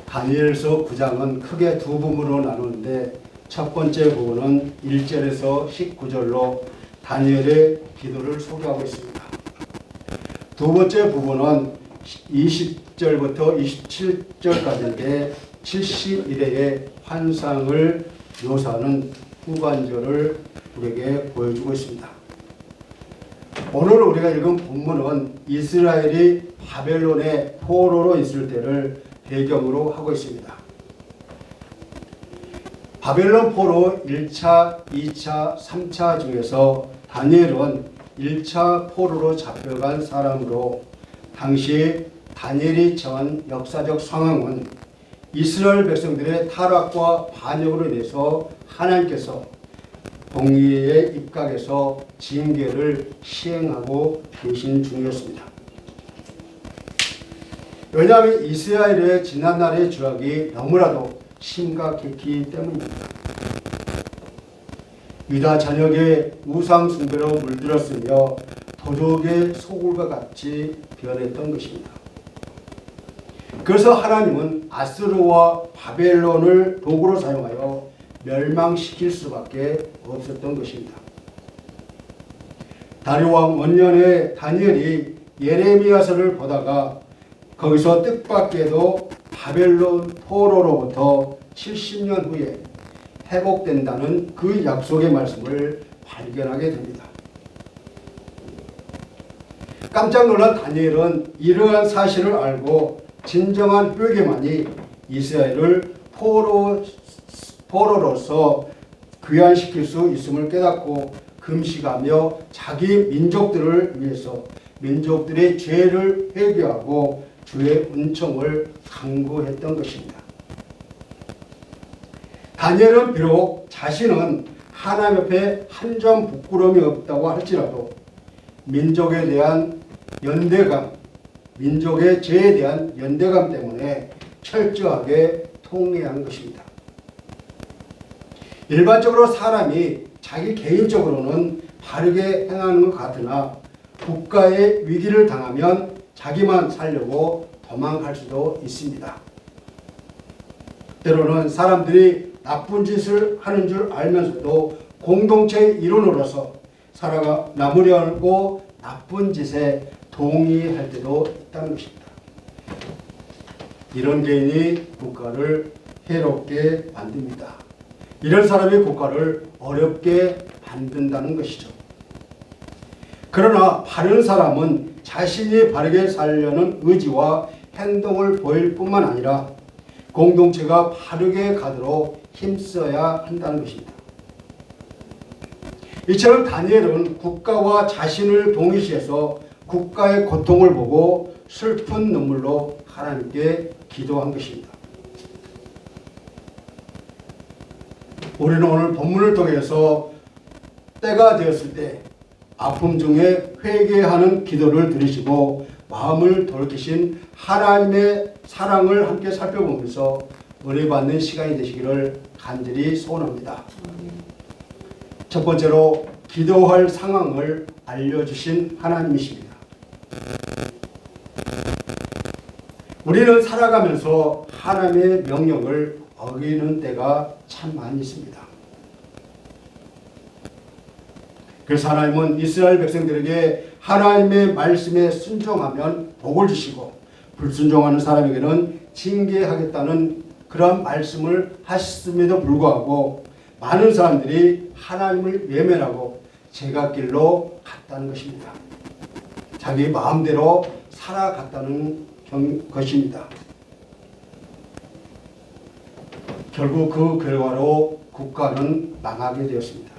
다니엘서 9장은 크게 두 부분으로 나누는데 첫 번째 부분은 1절에서 19절로 다니엘의 기도를 소개하고 있습니다. 두 번째 부분은 20절부터 27절까지인데 70일의 환상을 묘사하는 후반절을 우리에게 보여주고 있습니다. 오늘 우리가 읽은 본문은 이스라엘이 바벨론의 포로로 있을 때를 배경으로 하고 있습니다. 바벨론 포로 1차, 2차, 3차 중에서 다니엘은 1차 포로로 잡혀간 사람으로 당시 다니엘이 처한 역사적 상황은 이스라엘 백성들의 타락과 반역으로 인해서 하나님께서 공의에 입각해서 징계를 시행하고 계신 중이었습니다. 왜냐하면 이스라엘의 지난날의 죄악이 너무나도 심각했기 때문입니다. 유다 전역의 우상 숭배로 물들었으며 도적의 소굴과 같이 변했던 것입니다. 그래서 하나님은 아스르와 바벨론을 도구로 사용하여 멸망시킬 수밖에 없었던 것입니다. 다리오 왕 원년에 다니엘이 예레미야서를 보다가 거기서 뜻밖에도 바벨론 포로로부터 70년 후에 회복된다는 그 약속의 말씀을 발견하게 됩니다. 깜짝 놀란 다니엘은 이러한 사실을 알고 진정한 회개만이 이스라엘을 포로로서 귀환시킬 수 있음을 깨닫고 금식하며 자기 민족들을 위해서 민족들의 죄를 회개하고 주의 은총을 간구했던 것입니다. 다니엘은 비록 자신은 하나님 앞에 한 점 부끄러움이 없다고 할지라도 민족에 대한 연대감, 민족의 죄에 대한 연대감 때문에 철저하게 통회한 것입니다. 일반적으로 사람이 자기 개인적으로는 바르게 행하는 것 같으나 국가의 위기를 당하면 자기만 살려고 도망갈 수도 있습니다. 때로는 사람들이 나쁜 짓을 하는 줄 알면서도 공동체의 일원으로서 살아가 남으려고 나쁜 짓에 동의할 때도 있다는 것입니다. 이런 개인이 국가를 해롭게 만듭니다. 이런 사람이 국가를 어렵게 만든다는 것이죠. 그러나 바른 사람은 자신이 바르게 살려는 의지와 행동을 보일 뿐만 아니라 공동체가 바르게 가도록 힘써야 한다는 것입니다. 이처럼 다니엘은 국가와 자신을 동일시해서 국가의 고통을 보고 슬픈 눈물로 하나님께 기도한 것입니다. 우리는 오늘 본문을 통해서 때가 되었을 때 아픔 중에 회개하는 기도를 들으시고 마음을 돌이키신 하나님의 사랑을 함께 살펴보면서 은혜 받는 시간이 되시기를 간절히 소원합니다. 첫 번째로 기도할 상황을 알려주신 하나님이십니다. 우리는 살아가면서 하나님의 명령을 어기는 때가 참 많이 있습니다. 그래서 하나님은 이스라엘 백성들에게 하나님의 말씀에 순종하면 복을 주시고 불순종하는 사람에게는 징계하겠다는 그런 말씀을 하셨음에도 불구하고 많은 사람들이 하나님을 외면하고 제갓길로 갔다는 것입니다. 자기 마음대로 살아갔다는 것입니다. 결국 그 결과로 국가는 망하게 되었습니다.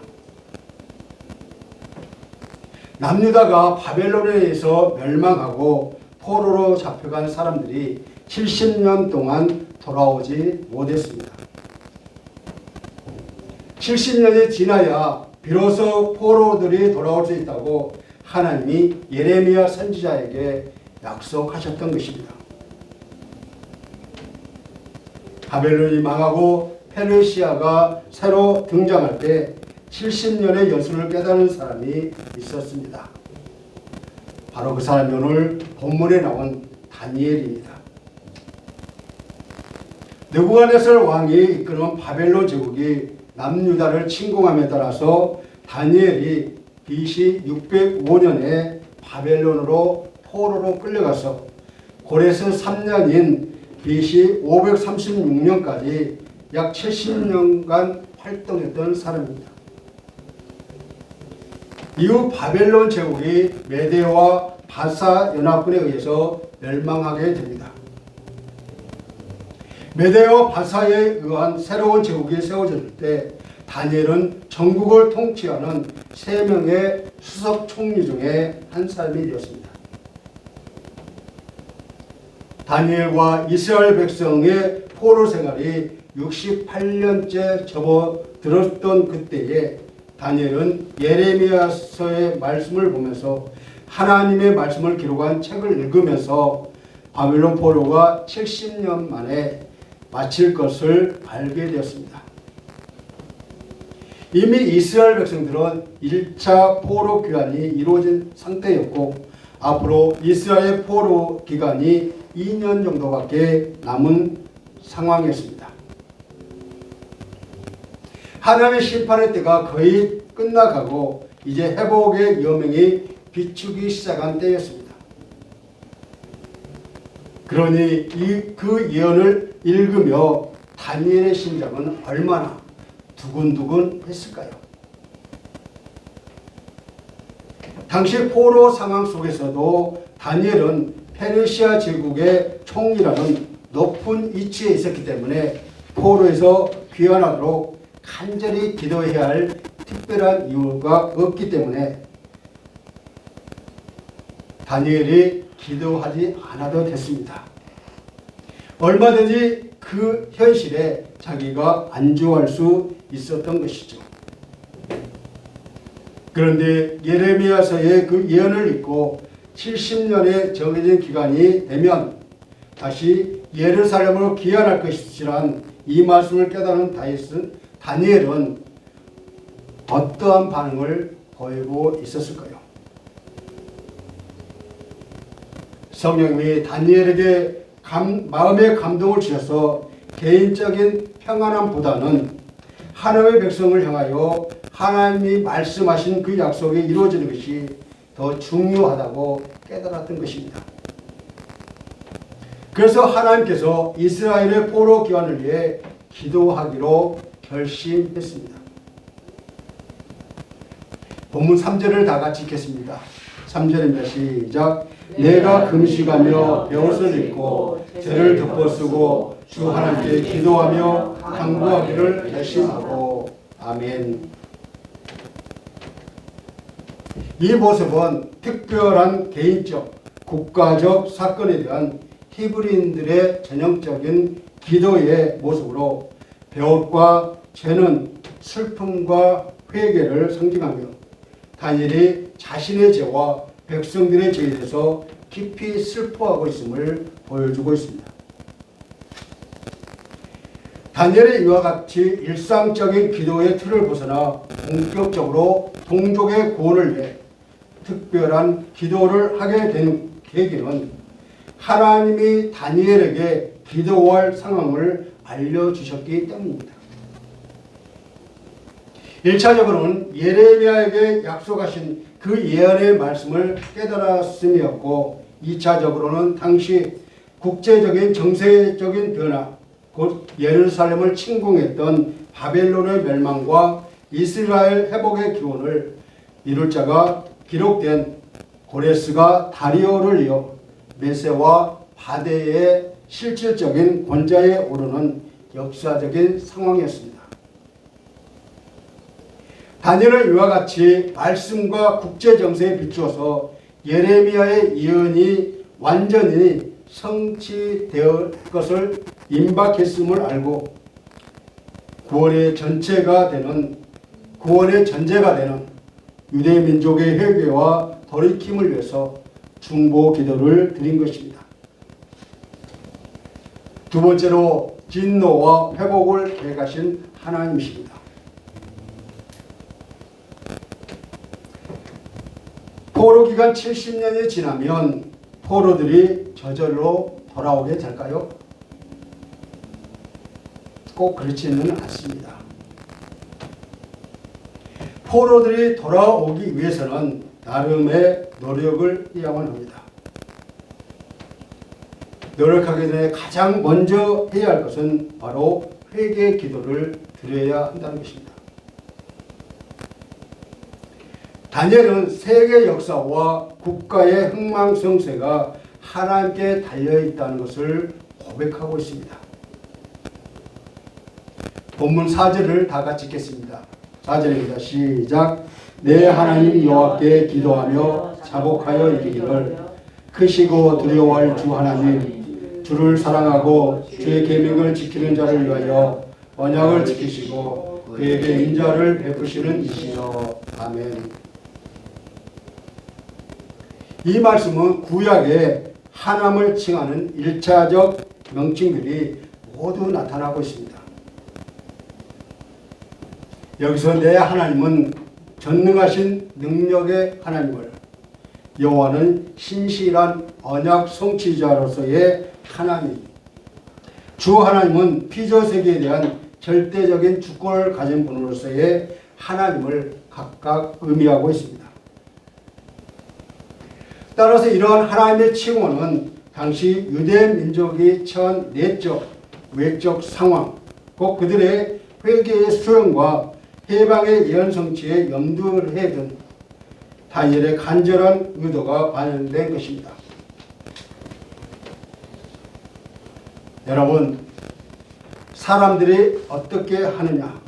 남유다가 바벨론에 의해서 멸망하고 포로로 잡혀간 사람들이 70년 동안 돌아오지 못했습니다. 70년이 지나야 비로소 포로들이 돌아올 수 있다고 하나님이 예레미야 선지자에게 약속하셨던 것입니다. 바벨론이 망하고 페르시아가 새로 등장할 때 70년의 연수를 깨달은 사람이 있었습니다. 바로 그 사람이 오늘 본문에 나온 다니엘입니다. 느부갓네살 왕이 이끄는 바벨론 제국이 남유다를 침공함에 따라서 다니엘이 BC 605년에 바벨론으로 포로로 끌려가서 고레스 3년인 BC 536년까지 약 70년간 활동했던 사람입니다. 이후 바벨론 제국이 메대와 바사 연합군에 의해서 멸망하게 됩니다. 메대와 바사에 의한 새로운 제국이 세워질 때 다니엘은 전국을 통치하는 3명의 수석 총리 중에 한 사람이 되었습니다. 다니엘과 이스라엘 백성의 포로 생활이 68년째 접어들었던 그때에 다니엘은 예레미야서의 말씀을 보면서 하나님의 말씀을 기록한 책을 읽으면서 바벨론 포로가 70년 만에 마칠 것을 알게 되었습니다. 이미 이스라엘 백성들은 1차 포로 기간이 이루어진 상태였고 앞으로 이스라엘 포로 기간이 2년 정도밖에 남은 상황이었습니다. 하나님의 심판의 때가 거의 끝나가고 이제 회복의 여명이 비추기 시작한 때였습니다. 그러니 그 예언을 읽으며 다니엘의 심장은 얼마나 두근두근 했을까요? 당시 포로 상황 속에서도 다니엘은 페르시아 제국의 총리라는 높은 위치에 있었기 때문에 포로에서 귀환하도록 간절히 기도해야 할 특별한 이유가 없기 때문에 다니엘이 기도하지 않아도 됐습니다. 얼마든지 그 현실에 자기가 안주할 수 있었던 것이죠. 그런데 예레미야서의 그 예언을 읽고 70년의 정해진 기간이 되면 다시 예루살렘으로 귀환할 것이라는 이 말씀을 깨달은 다니엘은 어떠한 반응을 보이고 있었을까요? 성령님이 다니엘에게 마음의 감동을 주셔서 개인적인 평안함보다는 하나님의 백성을 향하여 하나님이 말씀하신 그 약속이 이루어지는 것이 더 중요하다고 깨달았던 것입니다. 그래서 하나님께서 이스라엘의 포로 귀환을 위해 기도하기로 결심했습니다. 본문 3절을 다 같이 읽겠습니다. 3절입니다. 시작. 내가 금식하며 베옷을 입고 죄를 덮어쓰고 주 하나님께 기도하며 간구하기를 결심하고. 아멘. 이 모습은 특별한 개인적, 국가적 사건에 대한 히브리인들의 전형적인 기도의 모습으로 베옷과 죄는 슬픔과 회개를 상징하며 다니엘이 자신의 죄와 백성들의 죄에 대해서 깊이 슬퍼하고 있음을 보여주고 있습니다. 다니엘의 이와 같이 일상적인 기도의 틀을 벗어나 본격적으로 동족의 구원을 위해 특별한 기도를 하게 된 계기는 하나님이 다니엘에게 기도할 상황을 알려주셨기 때문입니다. 1차적으로는 예레미야에게 약속하신 그 예언의 말씀을 깨달았음이었고 2차적으로는 당시 국제적인 정세적인 변화, 곧 예루살렘을 침공했던 바벨론의 멸망과 이스라엘 회복의 기원을 이룰 자가 기록된 고레스가 다리오를 이어 메세와 바데의 실질적인 권좌에 오르는 역사적인 상황이었습니다. 다니엘은 이와 같이 말씀과 국제정세에 비추어서 예레미야의 예언이 완전히 성취될 것을 임박했음을 알고 구원의 전제가 되는 유대 민족의 회개와 돌이킴을 위해서 중보 기도를 드린 것입니다. 두 번째로 진노와 회복을 계획하신 하나님이십니다. 포로 기간 70년이 지나면 포로들이 저절로 돌아오게 될까요? 꼭 그렇지는 않습니다. 포로들이 돌아오기 위해서는 나름의 노력을 해야만 합니다. 노력하기 전에 가장 먼저 해야 할 것은 바로 회개 기도를 드려야 한다는 것입니다. 다니엘은 세계 역사와 국가의 흥망성쇠가 하나님께 달려있다는 것을 고백하고 있습니다. 본문 4절을 다 같이 읽겠습니다. 4절입니다. 시작. 내 하나님 여호와께 기도하며 자복하여 이르기를 크시고 두려워할 주 하나님, 주를 사랑하고 주의 계명을 지키는 자를 위하여 언약을 지키시고 그에게 인자를 베푸시는 이시여. 아멘. 이 말씀은 구약에 하나님을 칭하는 1차적 명칭들이 모두 나타나고 있습니다. 여기서 내 하나님은 전능하신 능력의 하나님을, 여호와는 신실한 언약 성취자로서의 하나님, 주 하나님은 피조세계에 대한 절대적인 주권을 가진 분으로서의 하나님을 각각 의미하고 있습니다. 따라서 이러한 하나님의 칭호는 당시 유대 민족이 처한 내적, 외적 상황, 곧 그들의 회개의 수용과 해방의 예언 성취에 염두를 해야 든 다니엘의 간절한 의도가 반영된 것입니다. 여러분, 사람들이 어떻게 하느냐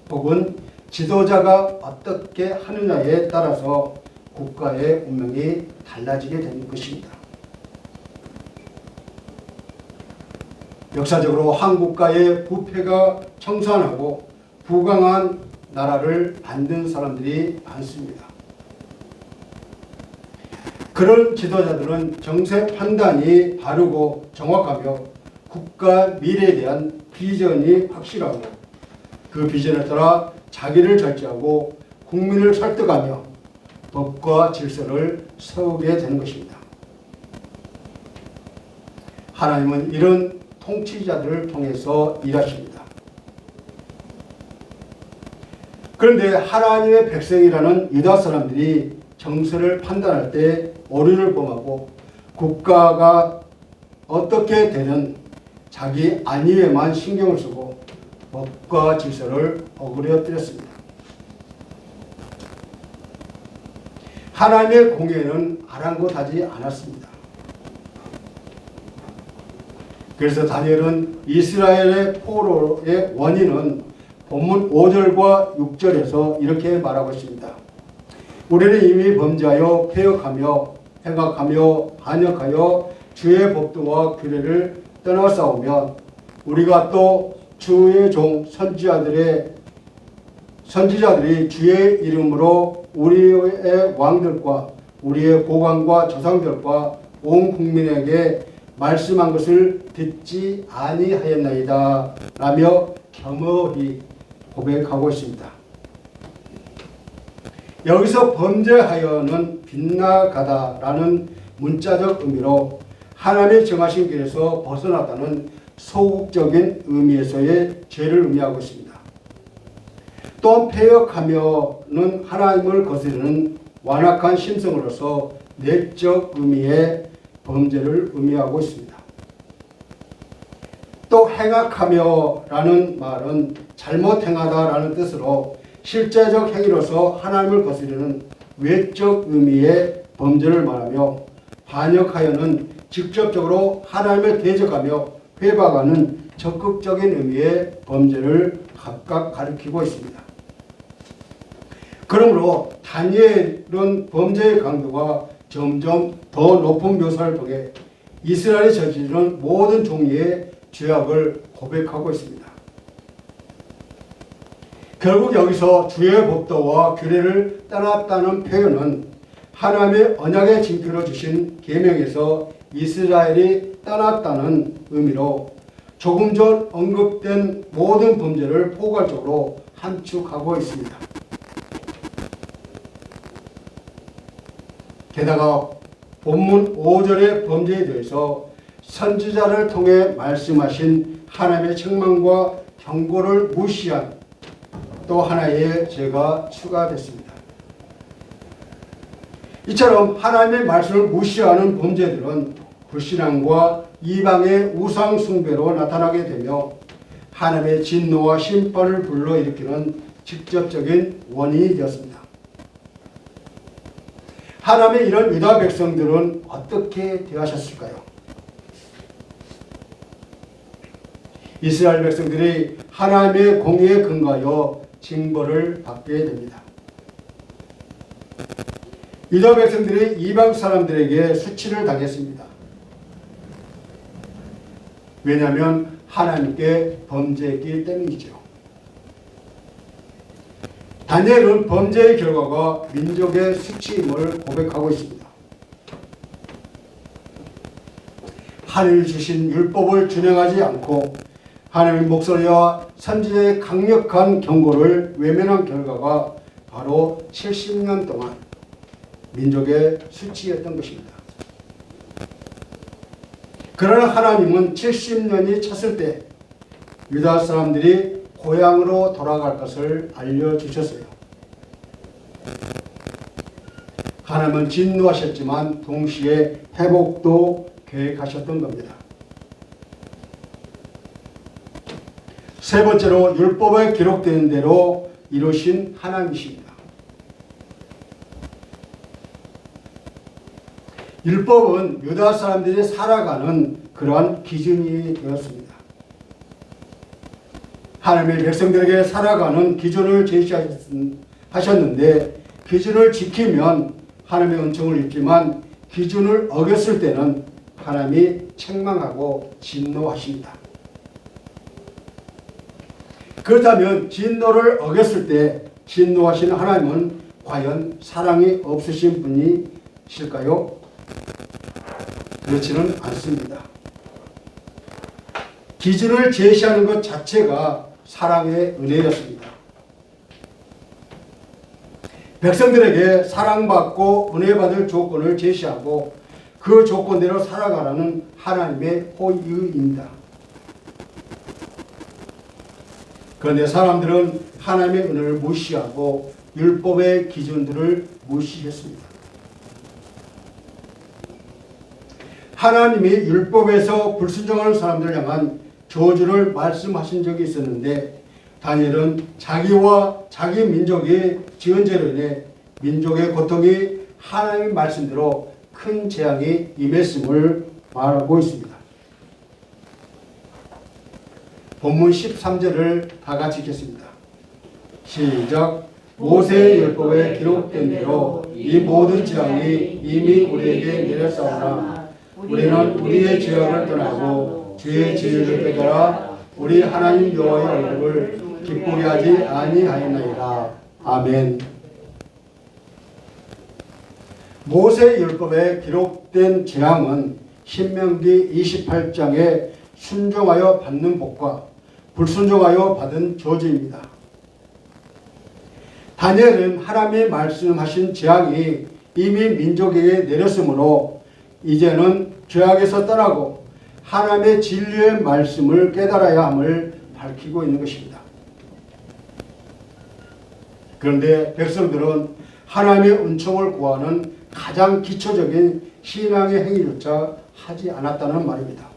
혹은 지도자가 어떻게 하느냐에 따라서 국가의 운명이 달라지게 되는 것입니다. 역사적으로 한국가의 부패가 청산하고 부강한 나라를 만든 사람들이 많습니다. 그런 지도자들은 정세 판단이 바르고 정확하며 국가 미래에 대한 비전이 확실하고 그 비전에 따라 자기를 절제하고 국민을 설득하며 법과 질서를 세우게 되는 것입니다. 하나님은 이런 통치자들을 통해서 일하십니다. 그런데 하나님의 백성이라는 유다 사람들이 정세를 판단할 때 오류를 범하고 국가가 어떻게 되든 자기 안위에만 신경을 쓰고 법과 질서를 어그러뜨렸습니다. 하나님의 공의는 아랑곳하지 않았습니다. 그래서 다니엘은 이스라엘의 포로의 원인은 본문 5절과 6절에서 이렇게 말하고 있습니다. 우리는 이미 범죄하여 패역하며 행악하며 반역하여 주의 법도와 규례를 떠나싸우면 우리가 또 주의 종 선지자들이 주의 이름으로 우리의 왕들과 우리의 고관과 조상들과 온 국민에게 말씀한 것을 듣지 아니하였나이다 라며 겸허히 고백하고 있습니다. 여기서 범죄하여는 빗나가다라는 문자적 의미로 하나님의 정하신 길에서 벗어났다는 소극적인 의미에서의 죄를 의미하고 있습니다. 또한 패역하며는 하나님을 거스르는 완악한 심성으로서 내적 의미의 범죄를 의미하고 있습니다. 또 행악하며라는 말은 잘못 행하다라는 뜻으로 실제적 행위로서 하나님을 거스르는 외적 의미의 범죄를 말하며 반역하여는 직접적으로 하나님을 대적하며 회박하는 적극적인 의미의 범죄를 각각 가리키고 있습니다. 그러므로 다니엘은 범죄의 강도가 점점 더 높은 묘사를 통해 이스라엘이 저지르는 모든 종류의 죄악을 고백하고 있습니다. 결국 여기서 주의 법도와 규례를 떠났다는 표현은 하나님의 언약의 징표로 주신 계명에서 이스라엘이 떠났다는 의미로 조금 전 언급된 모든 범죄를 포괄적으로 함축하고 있습니다. 게다가 본문 5절의 범죄에 대해서 선지자를 통해 말씀하신 하나님의 책망과 경고를 무시한 또 하나의 죄가 추가됐습니다. 이처럼 하나님의 말씀을 무시하는 범죄들은 불신앙과 이방의 우상 숭배로 나타나게 되며 하나님의 진노와 심판을 불러일으키는 직접적인 원인이 되었습니다. 하나님의 이런 유다 백성들은 어떻게 대하셨을까요? 이스라엘 백성들이 하나님의 공의에 근거하여 징벌을 받게 됩니다. 유다 백성들이 이방 사람들에게 수치를 당했습니다. 왜냐하면 하나님께 범죄했기 때문이죠. 다니엘은 범죄의 결과가 민족의 수치임을 고백하고 있습니다. 하늘 주신 율법을 준행하지 않고 하나님의 목소리와 선지자의 강력한 경고를 외면한 결과가 바로 70년 동안 민족의 수치였던 것입니다. 그러나 하나님은 70년이 찼을 때 유다 사람들이 고향으로 돌아갈 것을 알려주셨어요. 하나님은 진노하셨지만 동시에 회복도 계획하셨던 겁니다. 세 번째로 율법에 기록된 대로 이루신 하나님이십니다. 율법은 유다 사람들이 살아가는 그러한 기준이 되었습니다. 하나님의 백성들에게 살아가는 기준을 제시하셨는데 기준을 지키면 하나님의 은총을 입지만 기준을 어겼을 때는 하나님이 책망하고 진노하십니다. 그렇다면 진노를 어겼을 때 진노하시는 하나님은 과연 사랑이 없으신 분이실까요? 그렇지는 않습니다. 기준을 제시하는 것 자체가 사랑의 은혜였습니다. 백성들에게 사랑받고 은혜받을 조건을 제시하고 그 조건대로 살아가라는 하나님의 호의입니다. 그런데 사람들은 하나님의 은혜를 무시하고 율법의 기준들을 무시했습니다. 하나님이 율법에서 불순종하는 사람들을 향한 저주를 말씀하신 적이 있었는데 다니엘은 자기와 자기 민족이 지은 죄로 인해 민족의 고통이 하나님의 말씀대로 큰 재앙이 임했음을 말하고 있습니다. 본문 13절을 다 같이 읽겠습니다. 시작. 모세의 율법에 기록된 대로 이 모든 재앙이 이미 우리에게 내렸사오나 우리는 우리의 죄악을 떠나고 주의 진리를 깨달아 우리 하나님 여호와의 얼굴을 기쁘게 하지 아니하였나이다. 아멘. 모세의 율법에 기록된 재앙은 신명기 28장에 순종하여 받는 복과 불순종하여 받은 저주입니다. 다니엘은 하나님이 말씀하신 재앙이 이미 민족에게 내렸으므로 이제는 죄악에서 떠나고 하나님의 진리의 말씀을 깨달아야 함을 밝히고 있는 것입니다. 그런데 백성들은 하나님의 은총을 구하는 가장 기초적인 신앙의 행위조차 하지 않았다는 말입니다.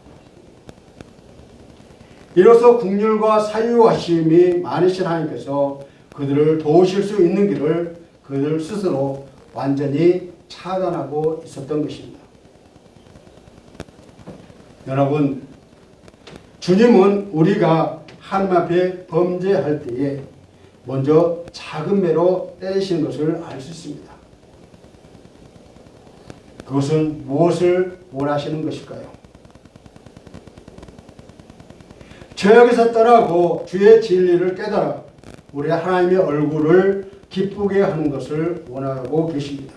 이로써 긍휼과 사유하심이 많으신 하나님께서 그들을 도우실 수 있는 길을 그들 스스로 완전히 차단하고 있었던 것입니다. 여러분, 주님은 우리가 하나님 앞에 범죄할 때에 먼저 작은 매로 때리시는 것을 알 수 있습니다. 그것은 무엇을 원하시는 것일까요? 죄악에서 떠나고 주의 진리를 깨달아 우리 하나님의 얼굴을 기쁘게 하는 것을 원하고 계십니다.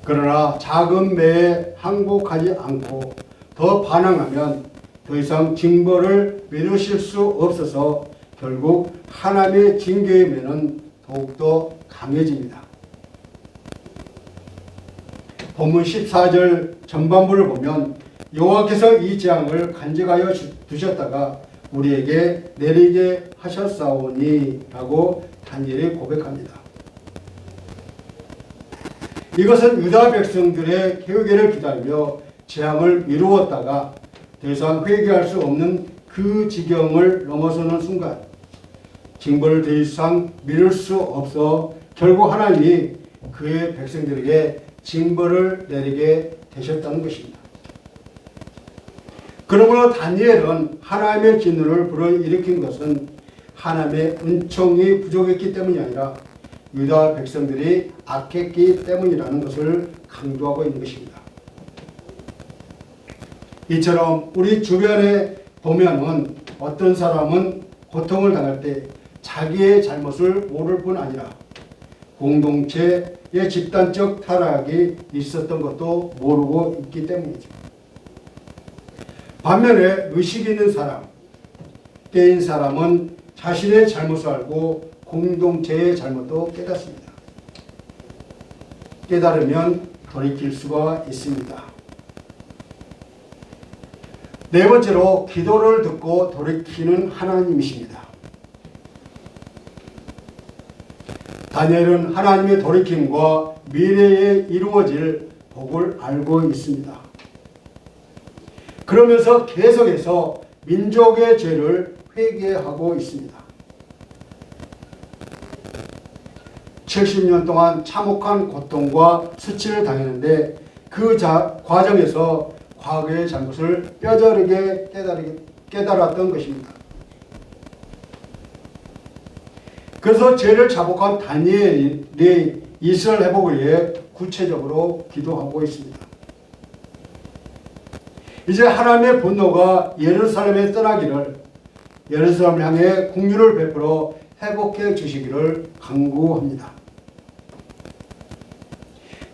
그러나 작은 매에 항복하지 않고 더 반항하면 더 이상 징벌을 미루실 수 없어서 결국 하나님의 징계의 매는 더욱더 강해집니다. 본문 14절 전반부를 보면 여호와께서 이 재앙을 간직하여 두셨다가 우리에게 내리게 하셨사오니 라고 다니엘이 고백합니다. 이것은 유다 백성들의 회개를 기다리며 재앙을 미루었다가 더 이상 회개할 수 없는 그 지경을 넘어서는 순간 징벌을 더 이상 미룰 수 없어 결국 하나님이 그의 백성들에게 징벌을 내리게 되셨다는 것입니다. 그러므로 다니엘은 하나님의 진노를 불어일으킨 것은 하나님의 은총이 부족했기 때문이 아니라 유다 백성들이 악했기 때문이라는 것을 강조하고 있는 것입니다. 이처럼 우리 주변에 보면은 어떤 사람은 고통을 당할 때 자기의 잘못을 모를 뿐 아니라 공동체의 집단적 타락이 있었던 것도 모르고 있기 때문이죠. 반면에 의식이 있는 사람, 깨인 사람은 자신의 잘못을 알고 공동체의 잘못도 깨닫습니다. 깨달으면 돌이킬 수가 있습니다. 네 번째로 기도를 듣고 돌이키는 하나님이십니다. 다니엘은 하나님의 돌이킴과 미래에 이루어질 복을 알고 있습니다. 그러면서 계속해서 민족의 죄를 회개하고 있습니다. 70년 동안 참혹한 고통과 수치를 당했는데 그 과정에서 과거의 잘못을 뼈저리게 깨달았던 것입니다. 그래서 죄를 자복한 다니엘이 이스라엘 회복을 위해 구체적으로 기도하고 있습니다. 이제 하나님의 분노가 예루살렘에 떠나기를, 예루살렘을 향해 긍휼을 베풀어 회복해 주시기를 간구합니다.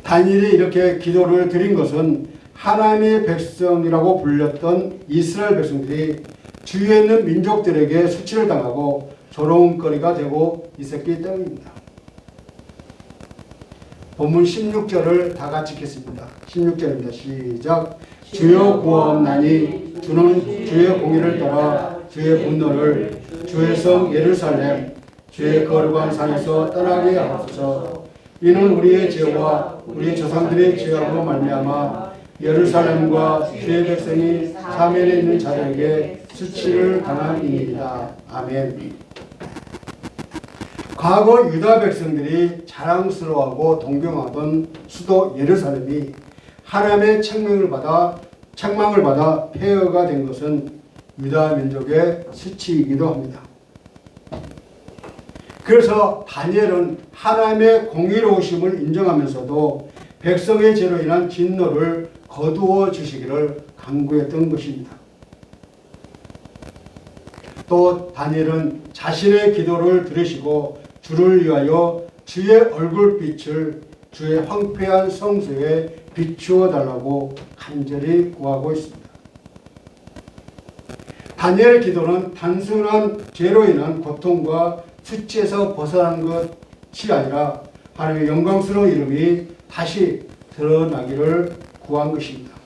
다니엘이 이렇게 기도를 드린 것은 하나님의 백성이라고 불렸던 이스라엘 백성들이 주위에 있는 민족들에게 수치를 당하고 조롱거리가 되고 있었기 때문입니다. 본문 16절을 다 같이 읽겠습니다. 16절입니다. 시작. 주여 구하옵나니 주는 주의 공의를 따라 주의 분노를 주의 성 예루살렘 주의 거룩한 산에서 떠나게 하옵소서. 이는 우리의 죄와 우리 조상들의 죄악으로 말미암아 예루살렘과 주의 백성이 사면에 있는 자들에게 수치를 당한 일이다. 아멘. 과거 유다 백성들이 자랑스러워하고 동경하던 수도 예루살렘이 하나님의 책망을 받아 폐허가 된 것은 유다 민족의 수치이기도 합니다. 그래서 다니엘은 하나님의 공의로우심을 인정하면서도 백성의 죄로 인한 진노를 거두어 주시기를 간구했던 것입니다. 또 다니엘은 자신의 기도를 들으시고 주를 위하여 주의 얼굴빛을 주의 황폐한 성소에 비추어 달라고 간절히 구하고 있습니다. 다니엘의 기도는 단순한 죄로 인한 고통과 수치에서 벗어나는 것이 아니라 하나님의 영광스러운 이름이 다시 드러나기를 구한 것입니다.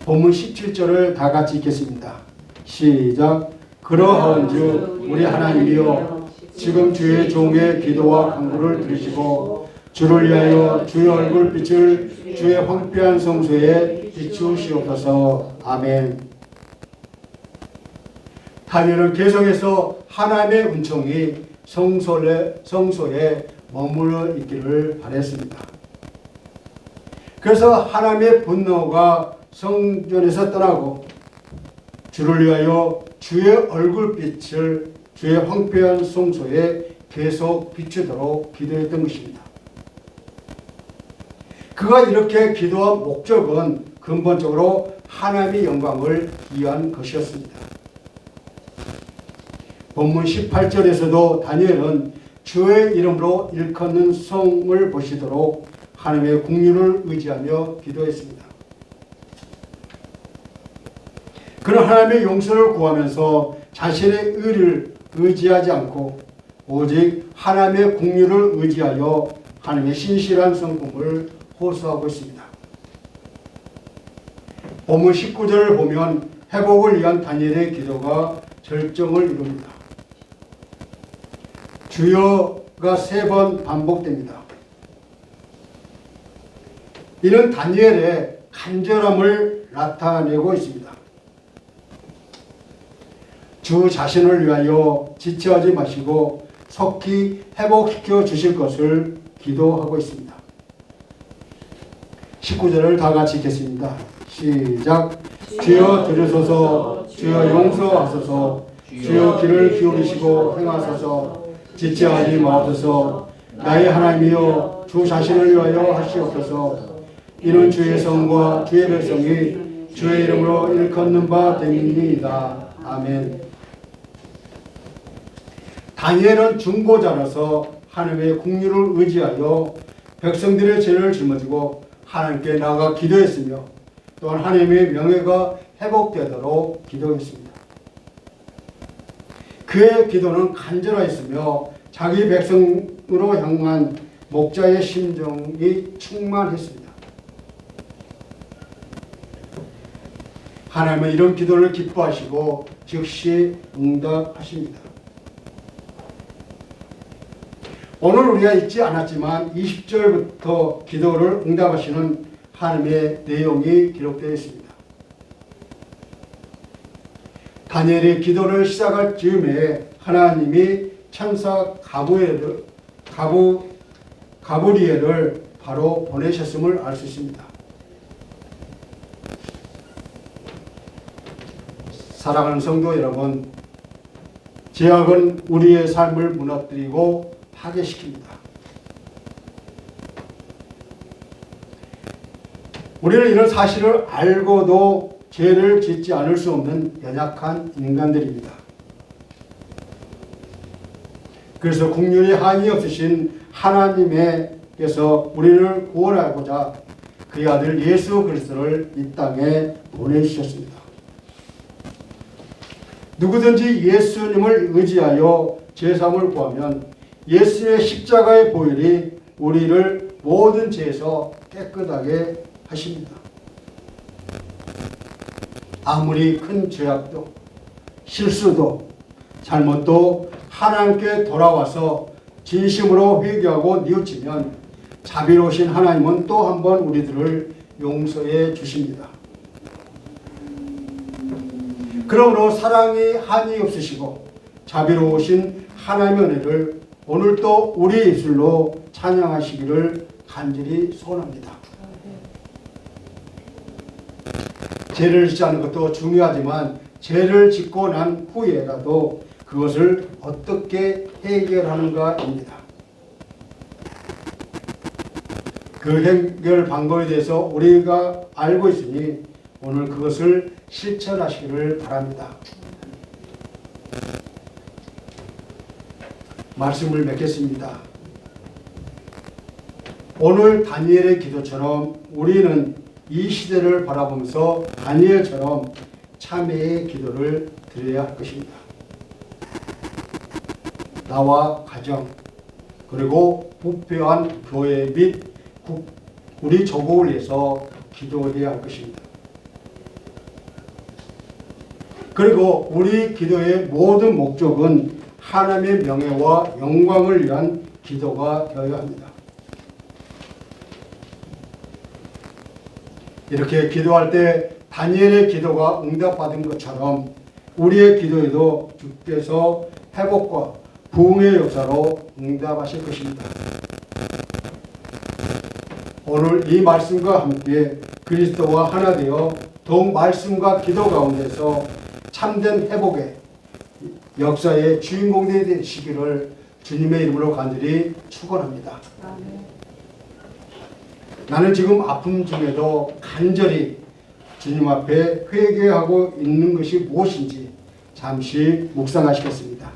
본문 17절을 다 같이 읽겠습니다. 시작. 그러하온즉 우리 하나님이여 지금 주의 종의 기도와 간구를 들으시고 주를 위하여 주의 얼굴빛을 주의 황폐한 성소에 비추시옵소서. 아멘. 다니엘은 계속해서 하나님의 은총이 성소에 머물러 있기를 바랬습니다. 그래서 하나님의 분노가 성전에서 떠나고 주를 위하여 주의 얼굴빛을 주의 황폐한 성소에 계속 비추도록 기도했던 것입니다. 그가 이렇게 기도한 목적은 근본적으로 하나님의 영광을 위한 것이었습니다. 본문 18절에서도 다니엘은 주의 이름으로 일컫는 성을 보시도록 하나님의 긍휼을 의지하며 기도했습니다. 그는 하나님의 용서를 구하면서 자신의 의를 의지하지 않고 오직 하나님의 긍휼을 의지하여 하나님의 신실한 성품을 호소하고 있습니다. 본문 19절을 보면 회복을 위한 다니엘의 기도가 절정을 이룹니다. 주여가 3번 반복됩니다. 이는 다니엘의 간절함을 나타내고 있습니다. 주 자신을 위하여 지체하지 마시고 속히 회복시켜 주실 것을 기도하고 있습니다. 19절을 다 같이 읽겠습니다. 시작. 주여 들으소서, 주여 용서하소서, 주여 귀를 기울이시고 행하소서, 지체하지 마옵소서. 나의 하나님이여 주 자신을 위하여 하시옵소서. 이는 주의 성과 주의 백성이 주의 이름으로 일컫는 바 됨이니이다. 아멘. 다니엘은 중보자라서 하나님의 긍휼을 의지하여 백성들의 죄를 짊어지고 하나님께 나아가 기도했으며 또한 하나님의 명예가 회복되도록 기도했습니다. 그의 기도는 간절하였으며 자기 백성으로 향한 목자의 심정이 충만했습니다. 하나님은 이런 기도를 기뻐하시고 즉시 응답하십니다. 오늘 우리가 읽지 않았지만 20절부터 기도를 응답하시는 하나님의 내용이 기록되어 있습니다. 다니엘이 기도를 시작할 즈음에 하나님이 천사 가브리엘을 바로 보내셨음을 알 수 있습니다. 사랑하는 성도 여러분, 죄악은 우리의 삶을 무너뜨리고 파괴시킵니다. 우리는 이런 사실을 알고도 죄를 짓지 않을 수 없는 연약한 인간들입니다. 그래서 긍휼이 한이 없으신 하나님께서 우리를 구원하고자 그의 아들 예수 그리스도를 이 땅에 보내주셨습니다. 누구든지 예수님을 의지하여 죄사함을 구하면 예수의 십자가의 보혈이 우리를 모든 죄에서 깨끗하게 하십니다. 아무리 큰 죄악도 실수도 잘못도 하나님께 돌아와서 진심으로 회개하고 뉘우치면 자비로우신 하나님은 또 한 번 우리들을 용서해 주십니다. 그러므로 사랑이 한이 없으시고 자비로우신 하나님의 은혜를 오늘도 우리 입술로 찬양하시기를 간절히 소원합니다. 죄를 짓지 않는 것도 중요하지만 죄를 짓고 난 후에라도 그것을 어떻게 해결하는가입니다. 그 해결 방법에 대해서 우리가 알고 있으니 오늘 그것을 실천하시기를 바랍니다. 말씀을 맺겠습니다. 오늘 다니엘의 기도처럼 우리는 이 시대를 바라보면서 다니엘처럼 참회의 기도를 드려야 할 것입니다. 나와 가정 그리고 부패한 교회 및 우리 조국을 위해서 기도해야 할 것입니다. 그리고 우리 기도의 모든 목적은 하나님의 명예와 영광을 위한 기도가 되어야 합니다. 이렇게 기도할 때 다니엘의 기도가 응답받은 것처럼 우리의 기도에도 주께서 회복과 부흥의 역사로 응답하실 것입니다. 오늘 이 말씀과 함께 그리스도와 하나 되어 더욱 말씀과 기도 가운데서 참된 회복의 역사의 주인공들이 되시기를 주님의 이름으로 간절히 축원합니다. 나는 지금 아픔 중에도 간절히 주님 앞에 회개하고 있는 것이 무엇인지 잠시 묵상하시겠습니다.